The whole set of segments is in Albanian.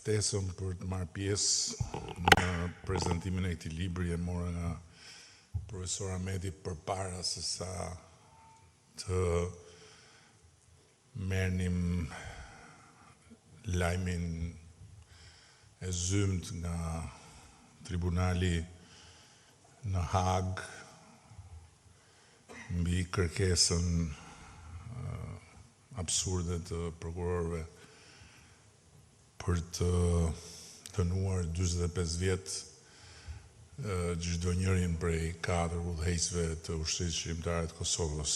ftesën për të marrë pjesë në prezantimin e këtij libri e morë nga profesor Ahmeti përpara se sa të merrnim lajmin e zymt nga tribunali në Hag mbi kërkesën absurde të prokurorëve për të dënuar 45 vjet çdo njërin prej 4 udhëheqësve të ushtrisë shqiptare të Kosovës.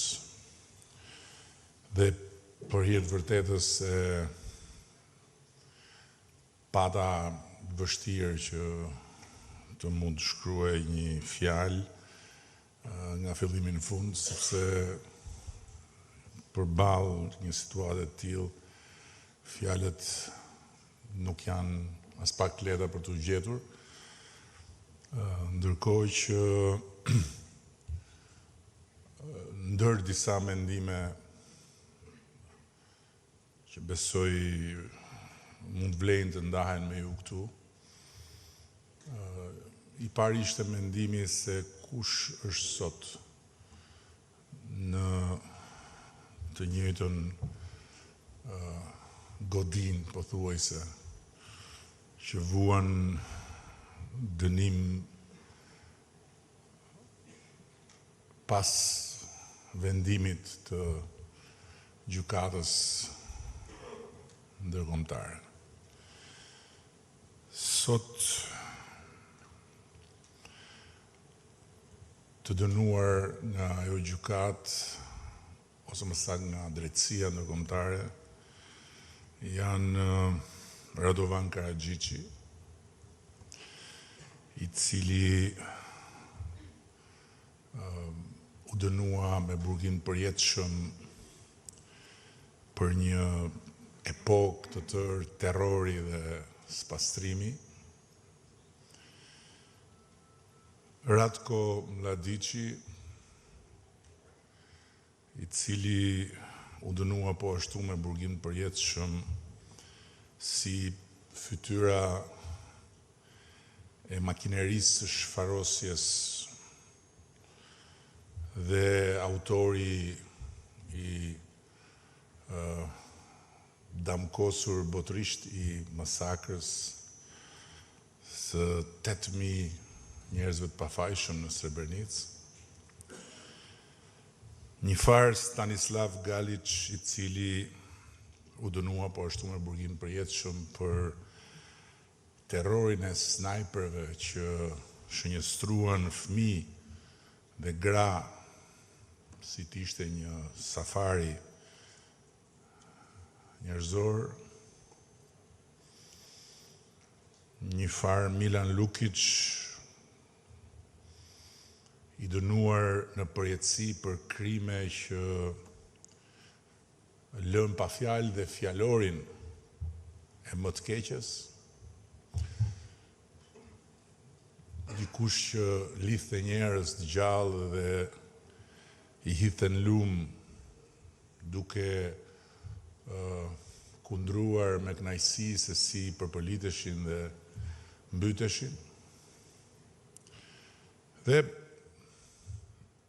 Dhe për hir të vërtetës pata vështirë që të mund të shkruaj një fjalë nga fillimi në fund, sepse përballë një situate të tillë, fjalët nuk janë as pak lehta për t'u gjetur, ndërkohë që ndër disa mendime që besoj mund vlejnë të ndahen me ju këtu, i pari ishte mendimi se kush është sot në të njëjtën godin, pothuajse, që vuan dënim pas vendimit të gjykatës ndërkombëtare. Sot të dënuar nga ajo gjykatë, ose më saktë nga drejtësia ndërkombëtare, janë Radovan Karadžići, i cili u dënua me burgim përjetshëm për një epokë të tërë terrori dhe spastrimi. Ratko Mladići, i cili u dënua po ashtu me burgim përjetshëm si fytyra e makinerisë së shfarosjes dhe autori i damkosur botërisht i masakrës së 8.000 njerëzve të pafajshëm në Srebrenicë. Një farë Stanislav Galić, i cili u dënua po ashtu me burgim përjetshëm për terrorin e snajperëve që shënjestruan fëmijë dhe gra si t'ishte një safari njerëzor. Një farë Milan Lukić, i dënuar në përjetësi për krime që lën pa fjalë dhe fjalorin e më të keqes. Dikush që lidhte njerëz të gjallë dhe i hidhte në lumë duke kundruar me kënaqësi se si përpëliteshin dhe mbyteshin. Dhe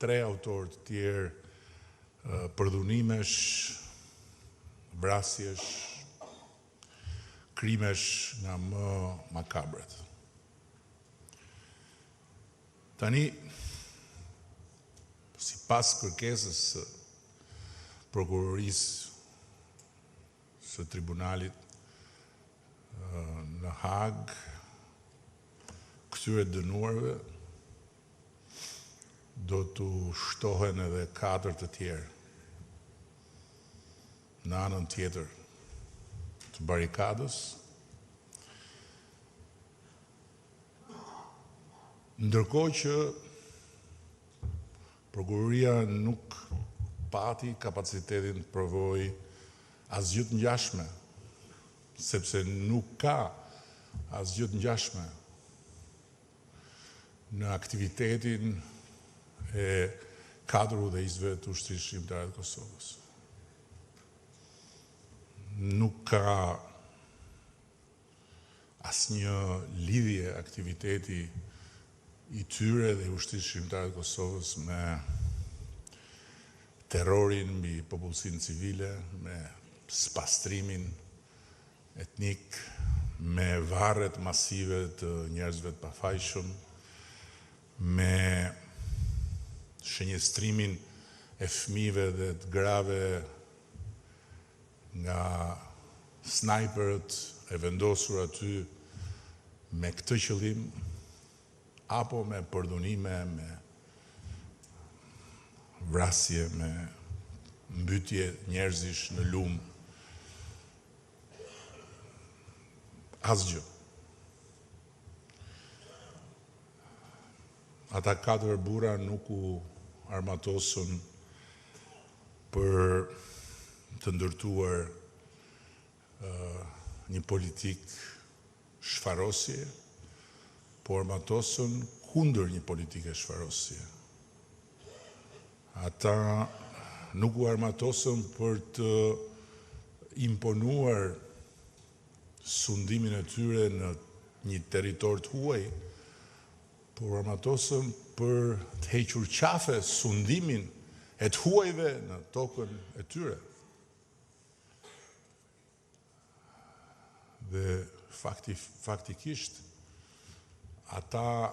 3 autorë të tjerë përdhunimesh, vrasjesh, krimesh nga më makabret. Tani, sipas kërkesës së prokurorisë së tribunalit në Hag, këtyre dënuarve do t'u shtohen edhe 4 të tjerë në anën tjetër të barikadës, ndërkohë që prokuroria nuk pati kapacitetin të provojë asgjë të ngjashme, sepse nuk ka asgjë të ngjashme në aktivitetin e 4 udhëheqësve të ushtrisë shqiptare të Kosovës. Nuk ka asnjë lidhje aktiviteti i tyre dhe i ushtrisë shqiptare të Kosovës me terrorin mbi popullsinë civile, me spastrimin etnik, me varret masive të njerëzve të pafajshëm, me shënjestrimin e fëmijëve dhe të grave nga snajperët e vendosur aty me këtë qëllim, apo me përdhunime, me vrasje, me mbytje njerëzish në lumë. Asgjë. Ata 4 burra nuk u armatosën për të ndërtuar një politik shfarosje, por armatosën kundër një politike shfarosje. Ata nuk u armatosën për të imponuar sundimin e tyre në një territor të huaj, por armatosën për të hequr qafe sundimin e të huajve në tokën e tyre. Dhe faktikisht, ata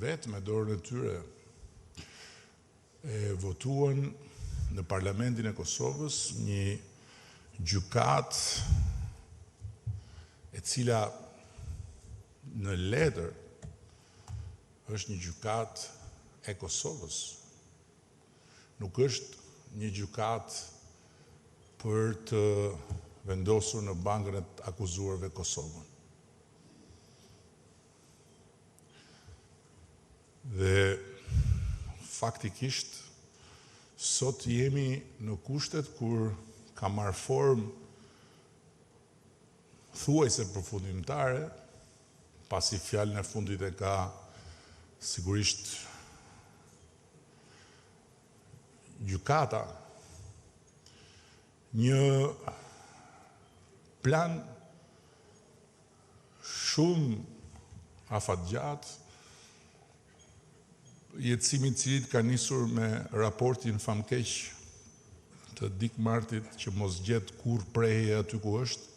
vetë me dorën e tyre e votuan në Parlamentin e Kosovës një gjykat e cila në letër është një gjykat e Kosovës. Nuk është një gjykat për të vendosur në bankën e të akuzuarve Kosovën. Dhe faktikisht, sot jemi në kushtet kur ka marrë formë thuajse përfundimtare, pasi fjalën e fundit e ka sigurisht gjykata, një plan shumë afatgjatë, jetësimi i cilit ka nisur me raportin famkeq të Dik Martit që mos gjet kur prehje aty ku është,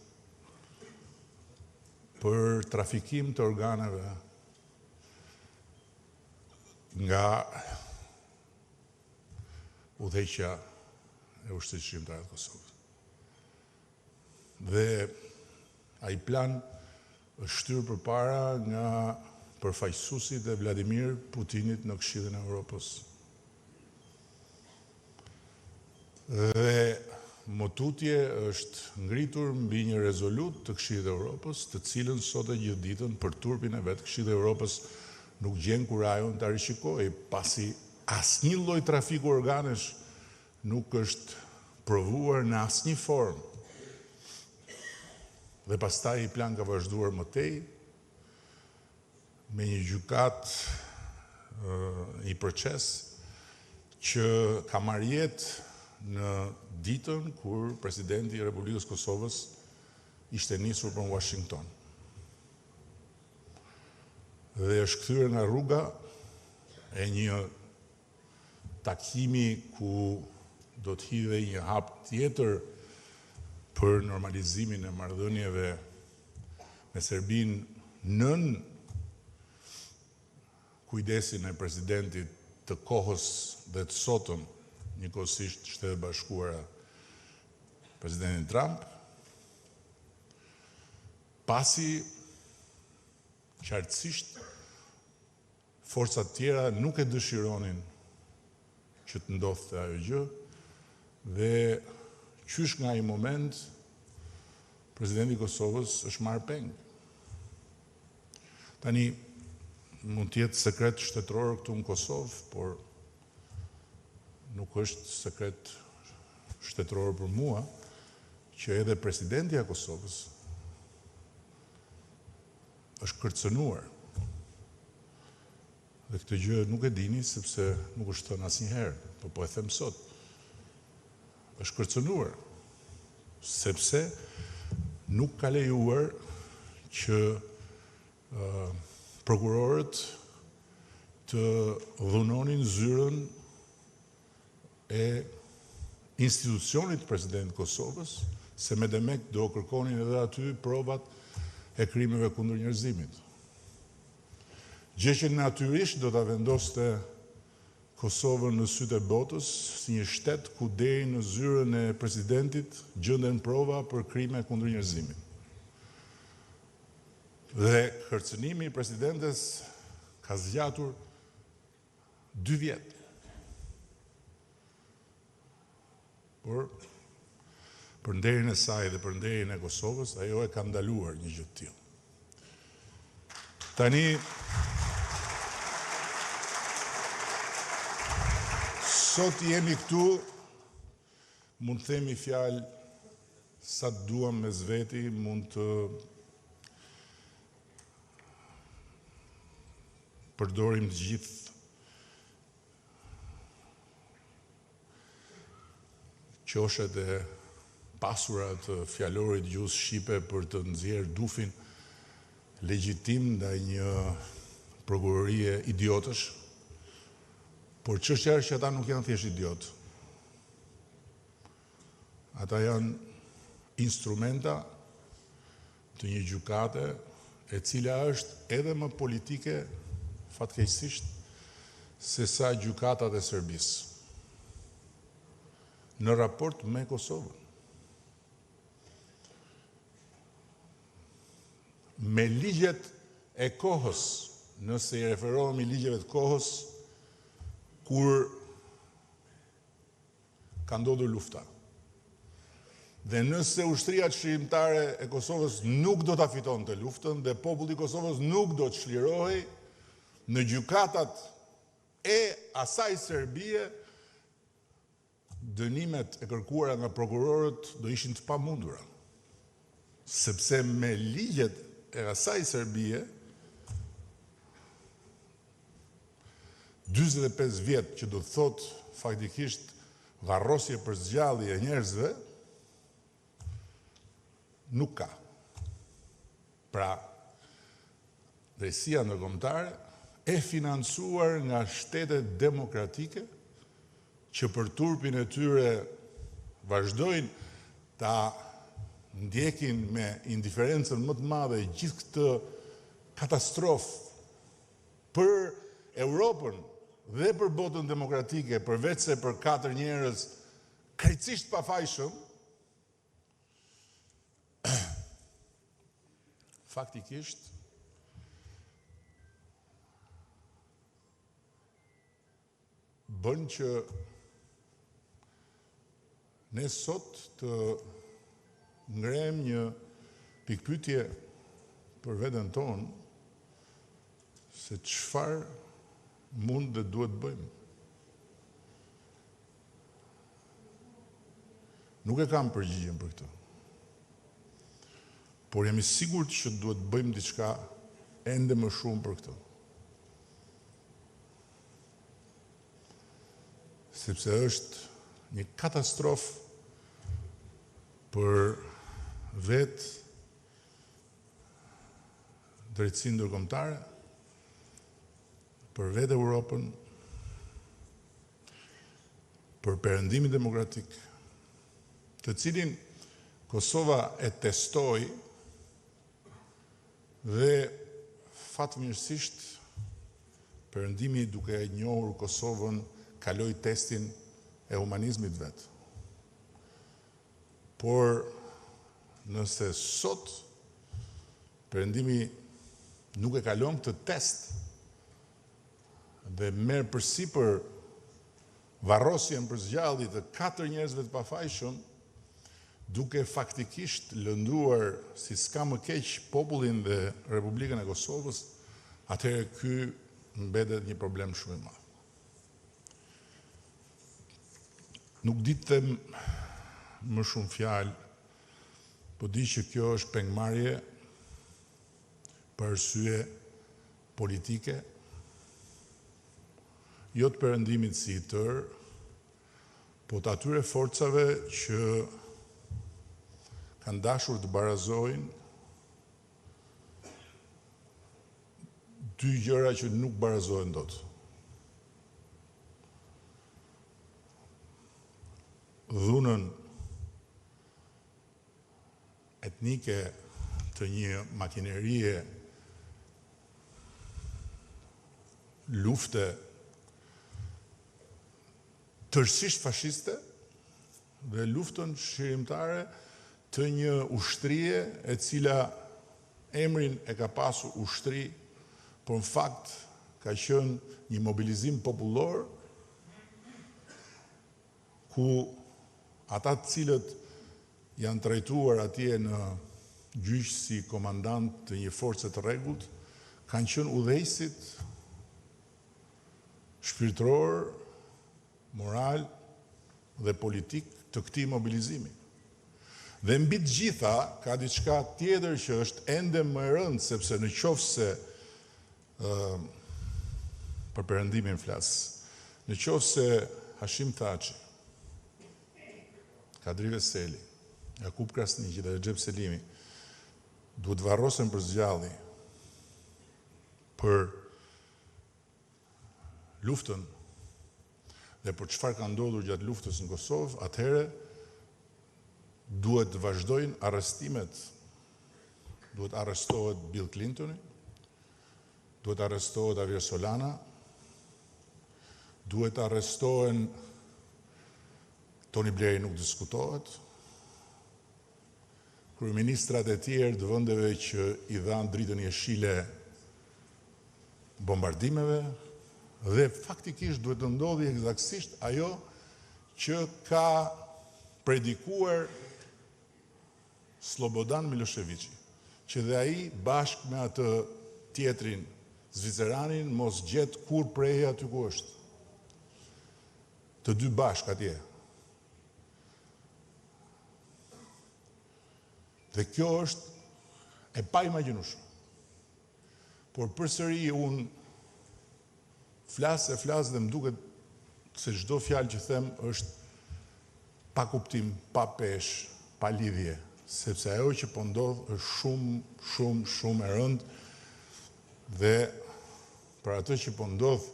për trafikim të organeve nga udhëheqja e ushtrisë shqiptare të Kosovës. Dhe ai plan është shtyrë përpara nga përfaqësuesit e Vladimir Putinit në Këshillin e Evropës. Dhe motutje është ngritur mbi një rezolut të Këshillit të Evropës, të cilën sot e gjithë ditën për turpin e vetë Këshillit të Evropës nuk gjen kurajon ta rishikojë, pasi asnjë lloj trafiku organesh nuk është provuar në asnjë formë. Dhe pastaj i plan ka vazhduar mëtej me një gjykat, një proces që ka marrë jetë në ditën kur presidenti i Republikës Kosovës ishte nisur për Washington. Dhe është kthyer nga rruga e një takimi ku do të hidhej një hap tjetër për normalizimin e marrëdhënieve me Serbinë nën kujdesin e presidentit të kohës dhe të sotëm, njëkohësisht Shtetet Bashkuara, presidentin Trump, pasi qartësisht forcat tjera nuk e dëshironin që të ndodhte ajo gjë, dhe qysh nga ai moment presidenti i Kosovës është marrë peng. Tani mund të jetë sekret shtetëror këtu në Kosovë, por nuk është sekret shtetëror për mua që edhe presidenti i Kosovës është kërcënuar. Dhe këtë gjë nuk e dini sepse nuk është thënë asnjëherë, por po e them sot. Është kërcënuar sepse nuk ka lejuar që prokurorët të dhunonin zyrën e institucionit president Kosovës, se me demek do kërkonin edhe aty provat e krimeve kundër njerëzimit. Gjë që natyrisht do ta vendoste Kosovën në sytë e botës si një shtet ku deri në zyrën e presidentit gjenden prova për krime kundër njerëzimit. Dhe kërcënimi i presidentes ka zgjatur 2 vjet. Por për nderin e saj dhe për nderin e Kosovës, ajo e ka ndaluar një gjë të tillë. Tani sot jemi këtu, mund të themi fjalë sa të duam mes veti, mund të përdorim të gjithë qoshet e pasura të fjalorit gjuhës shqipe për të nxjerrë dufin legjitim ndaj një prokurorie idiotësh, por çështja është që ata nuk janë thjesht idiot. Ata janë instrumenta të një gjykate e cila është edhe më politike fatkeqësisht se sa gjykatat e Serbisë në raport me Kosovën. Me ligjet e kohës, nëse i referohemi ligjeve të kohës, kur ka ndodhur lufta. Dhe nëse ushtria çlirimtare e Kosovës nuk do ta fitonte luftën dhe populli i Kosovës nuk do të çlirohej, në gjykatat e asaj Serbie, dënimet e kërkuara nga prokurorët do ishin të pamundura. Sepse me ligjet e asaj Serbie, 45 vjet që do të thot faktikisht varrosje për zgjallje e njerëzve, nuk ka. Pra, drejtësia ndërkombëtare e financuar nga shtetet demokratike që për turpin e tyre vazhdojnë ta ndjekin me indiferencën më të madhe gjithë këtë katastrofë për Europën dhe për botën demokratike, përveç se për 4 njerëz krejtësisht pafajshëm, faktikisht bën që ne sot të ngrem një pikpyetje për veten tonë se çfarë mund dhe duhet bëjmë. Nuk e kam përgjigjen për këtë. Por jam i sigurt që duhet bëjmë diçka ende më shumë për këtë. Sepse është një katastrofë për vetë drejtësinë ndërkombëtare, për vetë Europën, për perëndimin demokratik, të cilin Kosova e testoi dhe fatmirësisht perëndimi duke e njohur Kosovën kaloi testin e humanizmit vet. Por nëse sot perëndimi nuk e kalon këtë test dhe merr përsipër varrosjen për zgjallje të 4 njerëzve të pafajshëm, duke faktikisht lënduar si s'ka më keq popullin dhe Republikën e Kosovës, atëherë ky mbetet një problem shumë i madh. Nuk di të them më shumë fjalë, po di që kjo është pengmarrje për arsye politike, jo të perëndimit si i tërë, po të atyre forcave që kanë dashur të barazojnë dy gjëra që nuk barazohen dot. Dhunën etnike të një makinerie lufte tërësisht fashiste dhe luftën shqirimtare të një ushtrie e cila emrin e ka pasur ushtri, por në fakt ka qenë një mobilizim popullor ku ata të cilët janë trajtuar atje në gjyq si komandant të një force të rregullt kanë qenë udhëheqësit shpirtëror, moral dhe politik të këtij mobilizimi. Dhe mbi të gjitha ka diçka tjetër që është ende më e rëndë, sepse në qoftë se për perëndimin flas, në qoftë se Hashim Thaçi, Kadri Veseli, Jakub Krasniqi dhe Recep Selimi duhet varrosen për zgjalli për luftën dhe për çfarë ka ndodhur gjatë luftës në Kosovë, atëherë duhet të vazhdojnë arrestimet. Duhet arrestohet Bill Clintoni, duhet arrestohet Javier Solana, duhet arrestohen Tony Blairi, nuk diskutohet, kryeministrat e tjerë të vendeve që i dhanë dritën jeshile bombardimeve, dhe faktikisht duhet të ndodhi eksaktësisht ajo që ka predikuar Slobodan Miloševići, që dhe ai bashkë me atë tjetrin Zviceranin mos gjet kur prej aty ku është. Të dy bashkë atje. Dhe kjo është e pa imagjinueshme. Por përsëri unë flas dhe më duket se çdo fjalë që them është pa kuptim, pa peshë, pa lidhje, sepse ajo që po ndodh është shumë e rëndë dhe për atë që po ndodh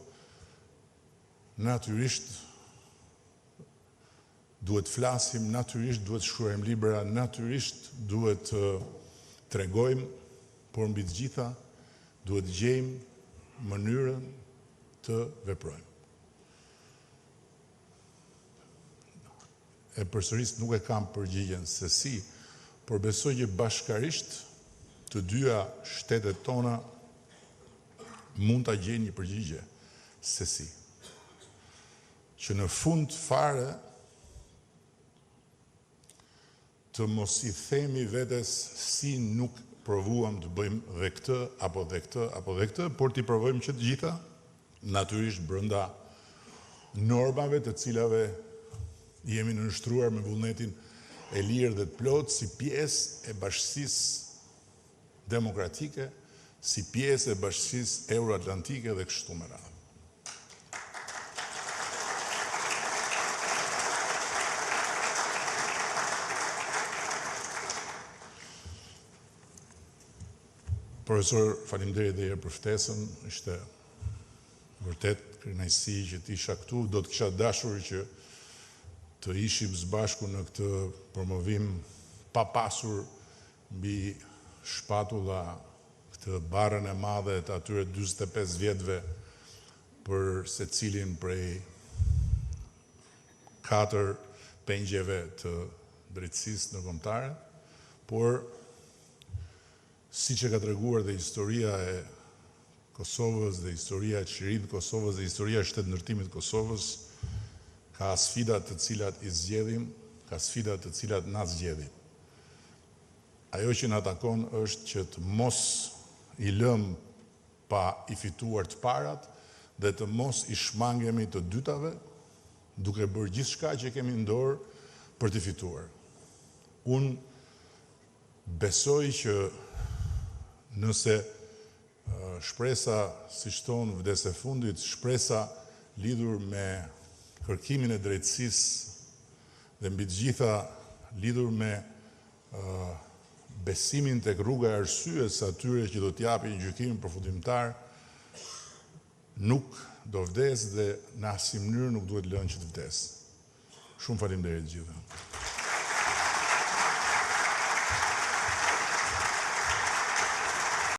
natyrisht duhet flasim, natyrisht duhet shkruajmë libra, natyrisht duhet të tregojmë, por mbi të gjitha duhet gjejmë mënyrën të veprojmë. E përsëris nuk e kam përgjigjen se si, por besoj që bashkarisht të dyja shtetet tona mund ta gjejnë një përgjigje se si. Që në fund fare të mos i themi vetes si nuk provuam të bëjmë dhe këtë, apo dhe këtë, apo dhe këtë, por t'i provojmë që të gjitha, natyrisht brenda normave të cilave jemi nënshtruar me vullnetin e lirë dhe të plotë si pjesë e bashkësisë demokratike, si pjesë e bashkësisë euroatlantike dhe kështu me radhë. Profesor, faleminderit edhe për ftesën, ishte vërtet kënaqësi që të isha këtu, do të kisha dashur që të ishim së bashku në këtë promovim pa pasur mbi shpatulla këtë barën e madhe të atyre 45 vjetëve për secilin prej 4 pengjeve të drejtësisë ndërkombëtare, por siç e ka treguar dhe historia e Kosovës dhe historia e çlirimit të Kosovës dhe historia e shtetëndërtimit të Kosovës, ka sfida të cilat i zgjedhim, ka sfida të cilat na zgjedhin. Ajo që na takon është që të mos i lëm pa i fituar të parat dhe të mos i shmangemi të dytave, duke bërë gjithçka që kemi në dorë për të fituar. Unë besoj që nëse shpresa, siç thonë vdes e fundit, shpresa lidhur me kërkimin e drejtësisë dhe mbi të gjitha lidhur me besimin tek rruga e arsyes atyre që do t'japin gjykimin përfundimtar, nuk do vdes dhe në asnjë mënyrë nuk duhet lënë që të vdes. Shumë faleminderit gjithëve.